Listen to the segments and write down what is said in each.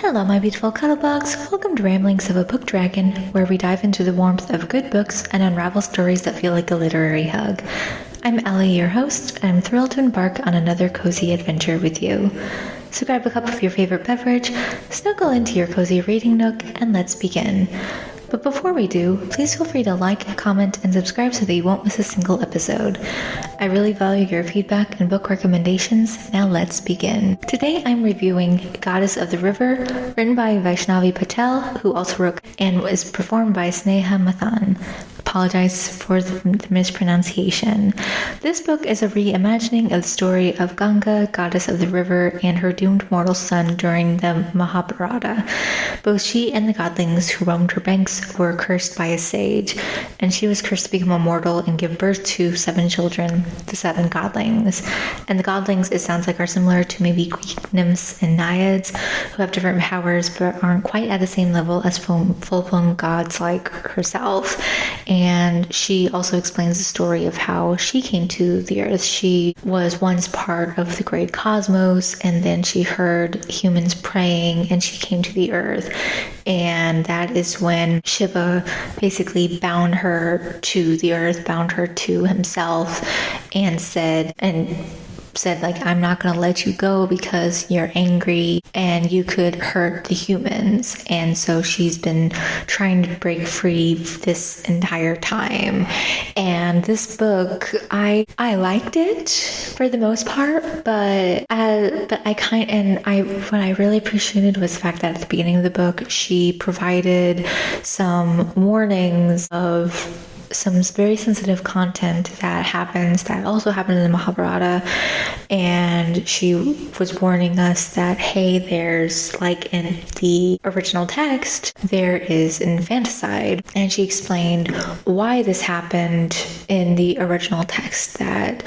Hello, my beautiful cuddlebugs. Welcome to Ramblings of a Book Dragon, where we dive into the warmth of good books and unravel stories that feel like a literary hug. I'm Ellie, your host, and I'm thrilled to embark on another cozy adventure with you. So grab a cup of your favorite beverage, snuggle into your cozy reading nook, and let's begin. But before we do, please feel free to like, comment, and subscribe so that you won't miss a single episode. I really value your feedback and book recommendations. Now let's begin. Today I'm reviewing Goddess of the River, written by Vaishnavi Patel, who also wrote and was performed by Sneha Mathan. Apologize for the mispronunciation. This book is a reimagining of the story of Ganga, goddess of the river, and her doomed mortal son during the Mahabharata. Both she and the godlings who roamed her banks were cursed by a sage, and she was cursed to become immortal and give birth to 7 children, the 7 godlings. And the godlings, it sounds like, are similar to maybe Greek nymphs and naiads, who have different powers but aren't quite at the same level as full-blown gods like herself. And she also explains the story of how she came to the earth. She was once part of the great cosmos, and then she heard humans praying, and she came to the earth. And that is when Shiva basically bound her to the earth, bound her to himself, and said, like, I'm not going to let you go because you're angry and you could hurt the humans. And so she's been trying to break free this entire time. And this book, I liked it for the most part, but what I really appreciated was the fact that at the beginning of the book, she provided some warnings of some very sensitive content that also happened in the Mahabharata, and she was warning us that, hey, there's, like in the original text, there is infanticide, and she explained why this happened in the original text, that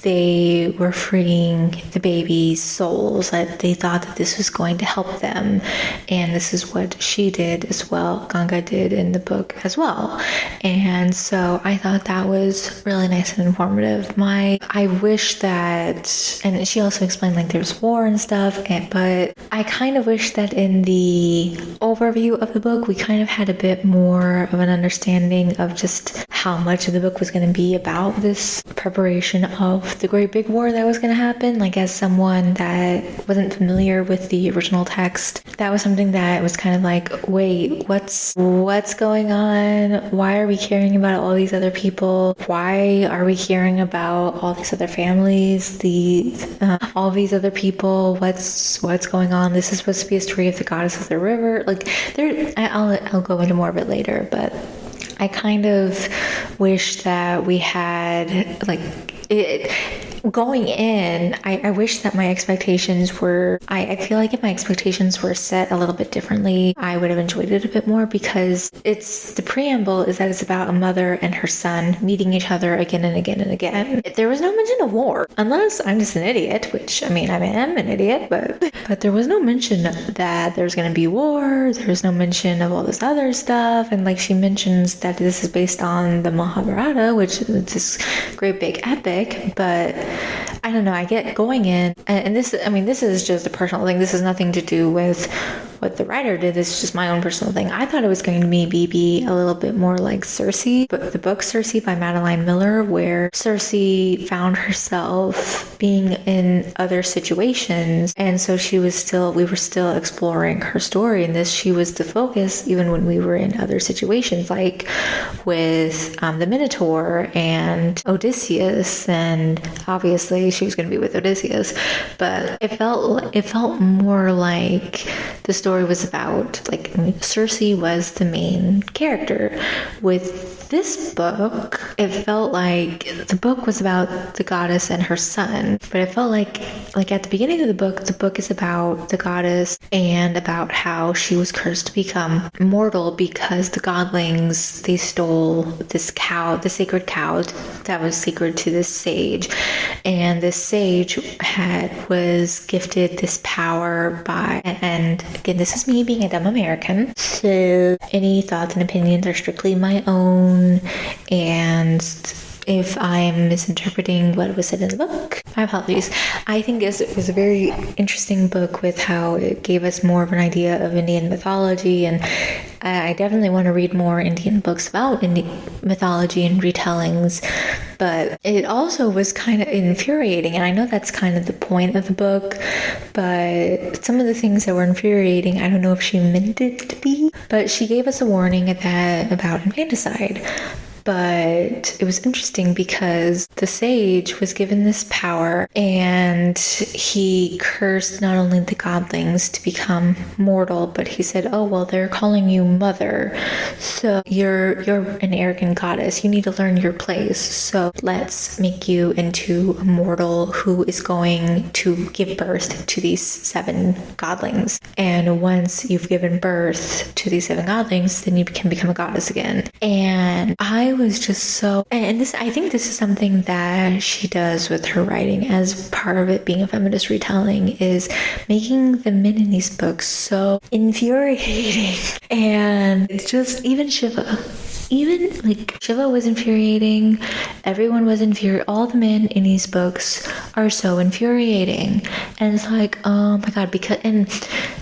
they were freeing the babies' souls, that they thought that this was going to help them, and this is what she did as well, Ganga did in the book as well. And so I thought that was really nice and informative. I wish that, and she also explained like there's war and stuff, but I kind of wish that in the overview of the book, we kind of had a bit more of an understanding of just how much of the book was going to be about this preparation of the great big war that was going to happen. Like, as someone that wasn't familiar with the original text, that was something that was kind of like, wait, what's going on? Why are we caring about all these other people? Why are we hearing about all these other families, all these other people? What's going on? This is supposed to be a story of the goddess of the river. Like, I'll go into more of it later, but I kind of wish that we had, like, going in, I wish that my expectations were, I feel like if my expectations were set a little bit differently, I would have enjoyed it a bit more, because the preamble is that it's about a mother and her son meeting each other again and again and again. There was no mention of war, unless I'm just an idiot, which, I mean, I am an idiot, but there was no mention that there's going to be war. There was no mention of all this other stuff. And like, she mentions that this is based on the Mahabharata, which is this great big epic, but I don't know, I get going in, and this is just a personal thing. This has nothing to do with what the writer did. This is just my own personal thing. I thought it was going to maybe be a little bit more like Circe, but the book Circe by Madeline Miller, where Circe found herself being in other situations, and so we were still exploring her story, and she was the focus even when we were in other situations, like with the Minotaur and Odysseus, and obviously she was going to be with Odysseus, but it felt more like the story was about, like, Circe was the main character. With this book, it felt like the book was about the goddess and her son, but it felt like at the beginning of the book is about the goddess and about how she was cursed to become immortal because the godlings, they stole this cow, the sacred cow that was sacred to this sage, and this sage was gifted this power by, and again, this is me being a dumb American, so any thoughts and opinions are strictly my own, and if I'm misinterpreting what was said in the book, my apologies. I think it was a very interesting book with how it gave us more of an idea of Indian mythology, and I definitely want to read more Indian books about Indian mythology and retellings, but it also was kind of infuriating, and I know that's kind of the point of the book, but some of the things that were infuriating, I don't know if she meant it to be, but she gave us a warning about infanticide. But it was interesting because the sage was given this power, and he cursed not only the godlings to become mortal, but he said, oh, well, they're calling you mother, so you're an arrogant goddess. You need to learn your place. So let's make you into a mortal who is going to give birth to these 7 godlings. And once you've given birth to these 7 godlings, then you can become a goddess again. And I was just so, and this, I think this is something that she does with her writing as part of it being a feminist retelling, is making the men in these books so infuriating. And it's just, even Shiva was infuriating. Everyone was infuriating. All the men in these books are so infuriating. And it's like, oh my god, and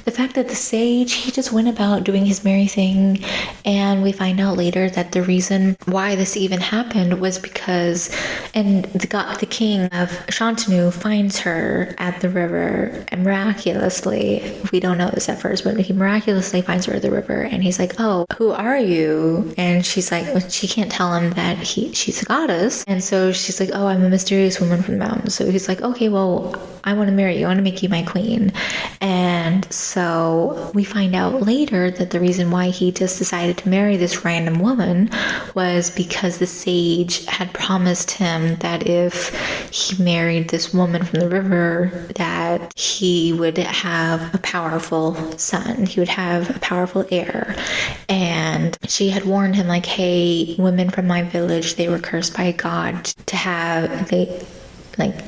the fact that the sage, he just went about doing his merry thing, and we find out later that the reason why this even happened was because, and the king of Shantanu finds her at the river, and miraculously, we don't know this at first, but he miraculously finds her at the river, and he's like, oh, who are you? And she's like, well, she can't tell him that she's a goddess, and so she's like, oh, I'm a mysterious woman from the mountains. So he's like, okay, well, I want to marry you. I want to make you my queen. And so we find out later that the reason why he just decided to marry this random woman was because the sage had promised him that if he married this woman from the river, that he would have a powerful son. He would have a powerful heir. And she had warned him, like, hey, women from my village, they were cursed by God to have,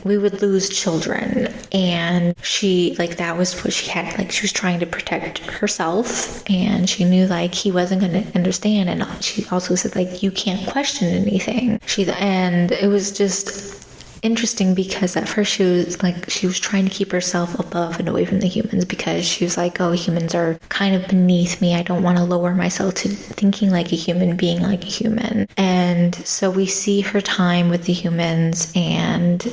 we would lose children. And she, that was what she had, she was trying to protect herself, and she knew, he wasn't going to understand. And she also said, you can't question anything. And it was just interesting because at first she was trying to keep herself above and away from the humans, because she was like, oh, humans are kind of beneath me. I don't want to lower myself to thinking like a human, being like a human. And so we see her time with the humans, and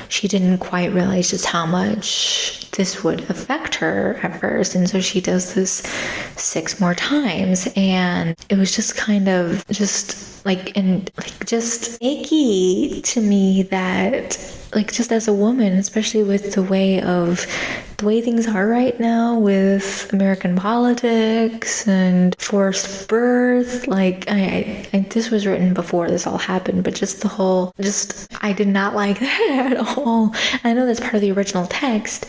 she didn't quite realize just how much this would affect her at first. And so she does this 6 more times, and it was just kind of just icky to me that, just as a woman, especially with the way things are right now with American politics and forced birth, this was written before this all happened, but I did not like that at all. I know that's part of the original text,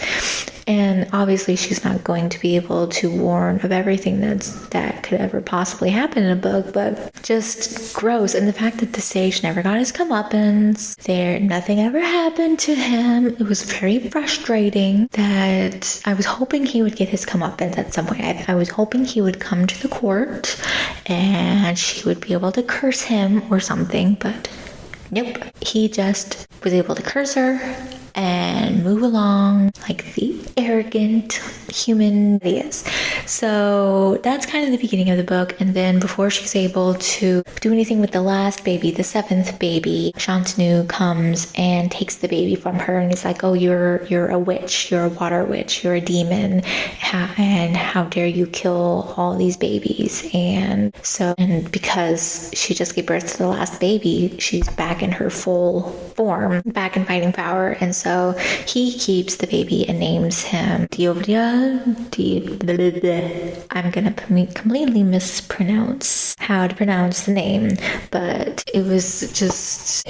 and obviously she's not going to be able to warn of everything that could ever possibly happen in a book, but just gross. And the fact that the sage never got his comeuppance, nothing ever happened to him. It was very frustrating that I was hoping he would get his comeuppance at some point. I was hoping he would come to the court and she would be able to curse him or something, but nope. He just was able to curse her and move along like the arrogant human he is. So that's kind of the beginning of the book. And then before she's able to do anything with the last baby, the 7th baby, Shantanu comes and takes the baby from her, and he's like, oh, you're a witch, you're a water witch, you're a demon, and how dare you kill all these babies. And because she just gave birth to the last baby, she's back in her full form, back in fighting power. And so he keeps the baby and names him I'm gonna completely mispronounce how to pronounce the name, but it was just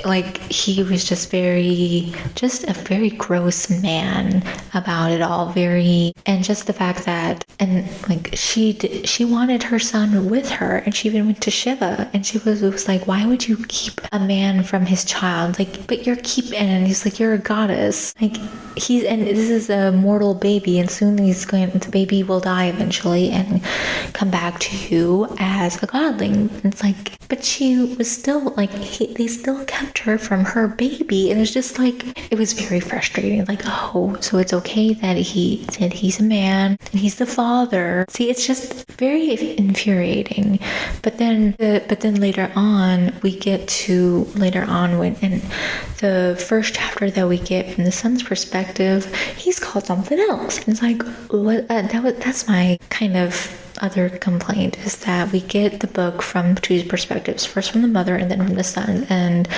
he was just a very gross man about it all, and just the fact that, and she wanted her son with her, and she even went to Shiva, and she was like, why would you keep a man from his child? But and he's like, you're a goddess. And this is a mortal baby, and soon the baby will die eventually. eventually and come back to you as a godling. And it's like, but she was still like, they still kept her from her baby. And it was just like, it was very frustrating. Like, oh, so it's okay that he's a man and he's the father. See, it's just very infuriating. But then later on, we get to later on when in the first chapter that we get from the son's perspective, he's called something else. And it's like, what? That's my kind of other complaint, is that we get the book from two perspectives, first from the mother and then from the son. And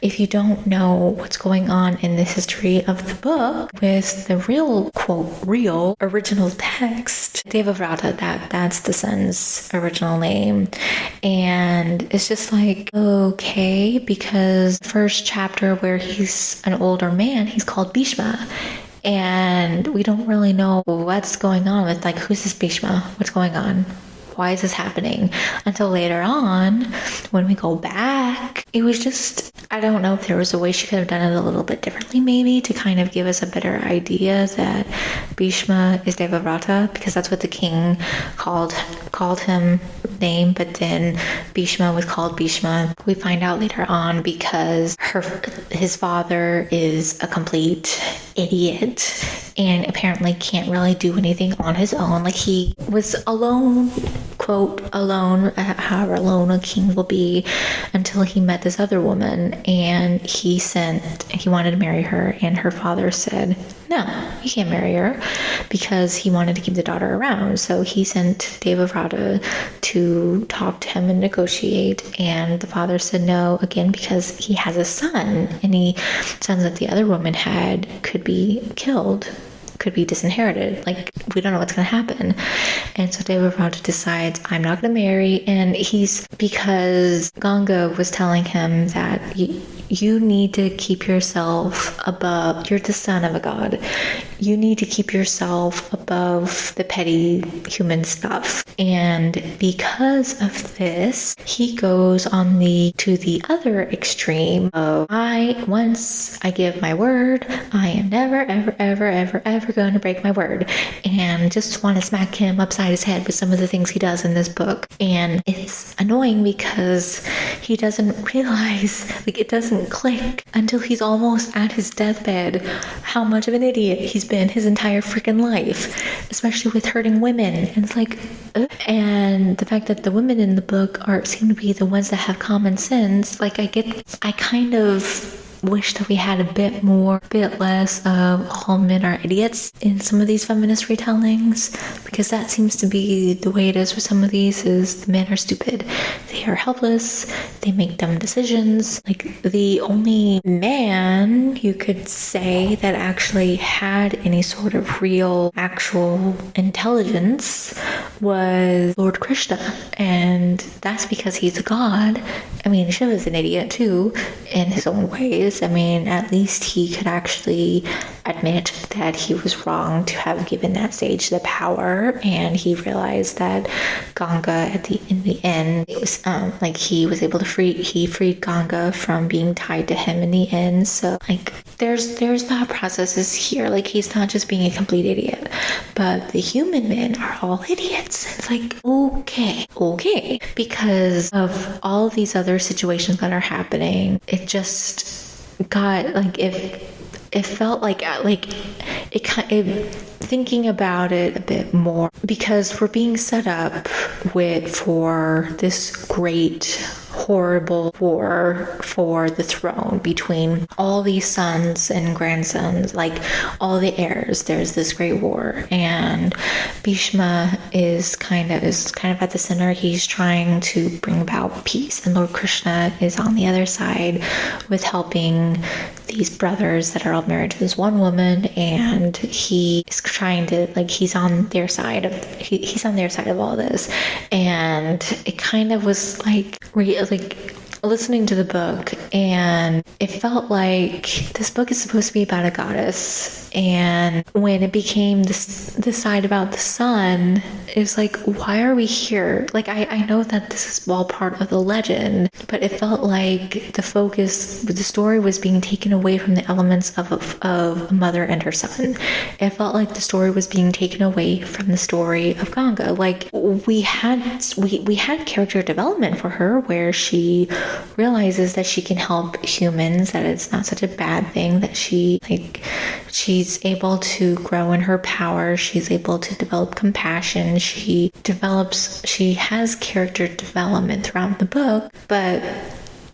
if you don't know what's going on in the history of the book with the real, quote, real original text, Devavrata, that's the son's original name. And it's just like, okay, because the first chapter where he's an older man, he's called Bhishma. And we don't really know what's going on with, like, who's this Bhishma? What's going on? Why is this happening? Until later on, when we go back, it was just, I don't know if there was a way she could have done it a little bit differently, maybe, to kind of give us a better idea that Bhishma is Devavrata, because that's what the king called him name, but then Bhishma was called Bhishma. We find out later on because his father is a complete idiot and apparently can't really do anything on his own. Like, he was alone, quote, alone, however alone a king will be, until he met this other woman, and he wanted to marry her, and her father said, no, you can't marry her, because he wanted to keep the daughter around. So he sent Devavrata to talk to him and negotiate, and the father said no, again, because he has a son, any sons that the other woman had could be killed, could be disinherited. Like, we don't know what's going to happen. And so Devavrata decides, I'm not going to marry. And because Ganga was telling him that you need to keep yourself above, you're the son of a god. You need to keep yourself above the petty human stuff. And because of this, he goes to the other extreme of, once I give my word, I am never, ever, ever, ever, ever going to break my word. And just want to smack him upside his head with some of the things he does in this book. And it's annoying because he doesn't realize, like, it doesn't click until he's almost at his deathbed how much of an idiot he's been his entire freaking life, especially with hurting women. And it's like, and the fact that the women in the book seem to be the ones that have common sense. Like, I kind of wish that we had a bit less of all men are idiots in some of these feminist retellings, because that seems to be the way it is with some of these, is the men are stupid, they are helpless, they make dumb decisions. Like, the only man you could say that actually had any sort of real actual intelligence was Lord Krishna, and that's because he's a god. I mean, Shiva's an idiot too in his own ways. I mean, at least he could actually admit that he was wrong to have given that sage the power, and he realized that Ganga in the end, it was like he was able to freed Ganga from being tied to him in the end. So, like, there's thought processes here. Like, he's not just being a complete idiot, but the human men are all idiots. It's like, okay, because of all these other situations that are happening, it just got, like, it felt like thinking about it a bit more, because we're being set up for this great horrible war for the throne between all these sons and grandsons, like all the heirs. There's this great war, and Bhishma is kind of at the center. He's trying to bring about peace, and Lord Krishna is on the other side with helping these brothers that are all married to this one woman, and he is trying to, like, he's on their side of all this. And it kind of was like listening to the book, and it felt like this book is supposed to be about a goddess, And when it became this side about the sun, it was like, why are we here? Like, I know that this is all part of the legend, but it felt like the story was being taken away from the elements of a mother and her son. It felt like the story was being taken away from the story of Ganga. Like, we had character development for her where she realizes that she can help humans, that it's not such a bad thing, that she's able to grow in her power, she's able to develop compassion, she has character development throughout the book, but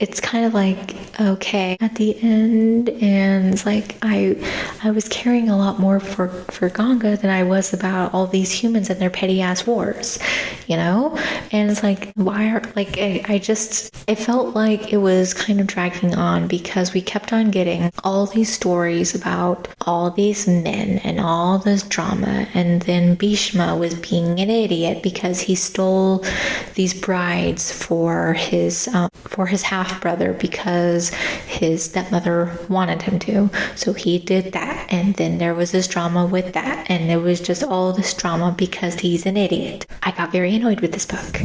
it's kind of like, okay, at the end, and it's like I was caring a lot more for Ganga than I was about all these humans and their petty ass wars, you know? And it's like, it felt like it was kind of dragging on because we kept on getting all these stories about all these men and all this drama, and then Bhishma was being an idiot because he stole these brides for his half brother because his stepmother wanted him to. So he did that, and then there was this drama with that, and it was just all this drama because he's an idiot. I got very annoyed with this book,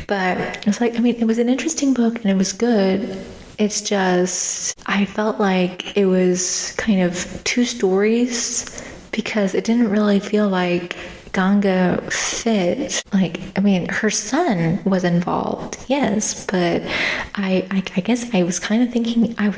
but it's like, I mean, it was an interesting book and it was good. It's just, I felt like it was kind of two stories because it didn't really feel like Ganga fit. Like, I mean, her son was involved, yes, but I guess I was kind of thinking, I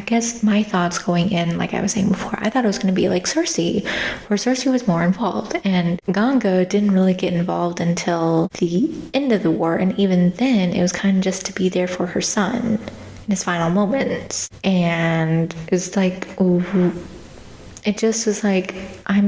guess my thoughts going in, like I was saying before, I thought it was going to be like Cersei, where Cersei was more involved, and Ganga didn't really get involved until the end of the war, and even then, it was kind of just to be there for her son in his final moments, and it's like, it just was like, I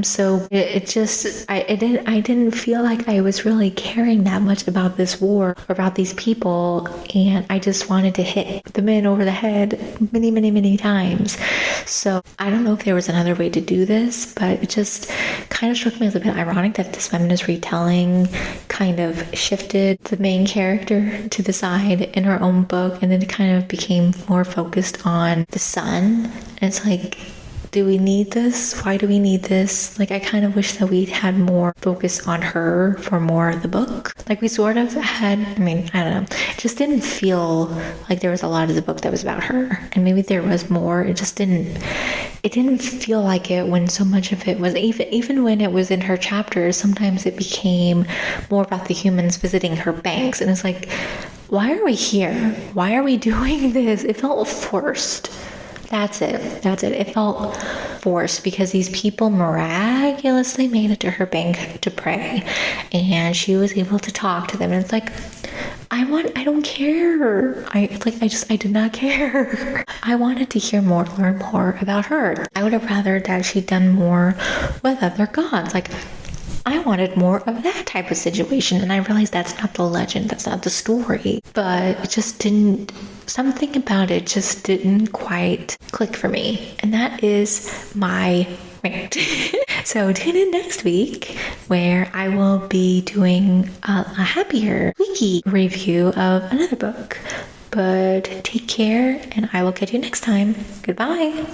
didn't feel like I was really caring that much about this war or about these people, and I just wanted to hit the men over the head many, many, many times. So I don't know if there was another way to do this, but it just kind of struck me as a bit ironic that this feminist retelling kind of shifted the main character to the side in her own book, and then it kind of became more focused on the son. And it's like, do we need this? Why do we need this? Like, I kind of wish that we had more focus on her for more of the book. Like, we sort of had, I mean, I don't know. It just didn't feel like there was a lot of the book that was about her. And maybe there was more. It didn't feel like it when so much of it was, even when it was in her chapters, sometimes it became more about the humans visiting her banks. And it's like, why are we here? Why are we doing this? It felt forced. That's it. It felt forced because these people miraculously made it to her bank to pray, and she was able to talk to them. And it's like, I don't care. I did not care. I wanted to hear more, learn more about her. I would have rather that she'd done more with other gods. Like, I wanted more of that type of situation, and I realized that's not the legend, that's not the story, but it just didn't, something about it just didn't quite click for me, and that is my rant. So tune in next week where I will be doing a happier wiki review of another book, but take care, and I will catch you next time. Goodbye.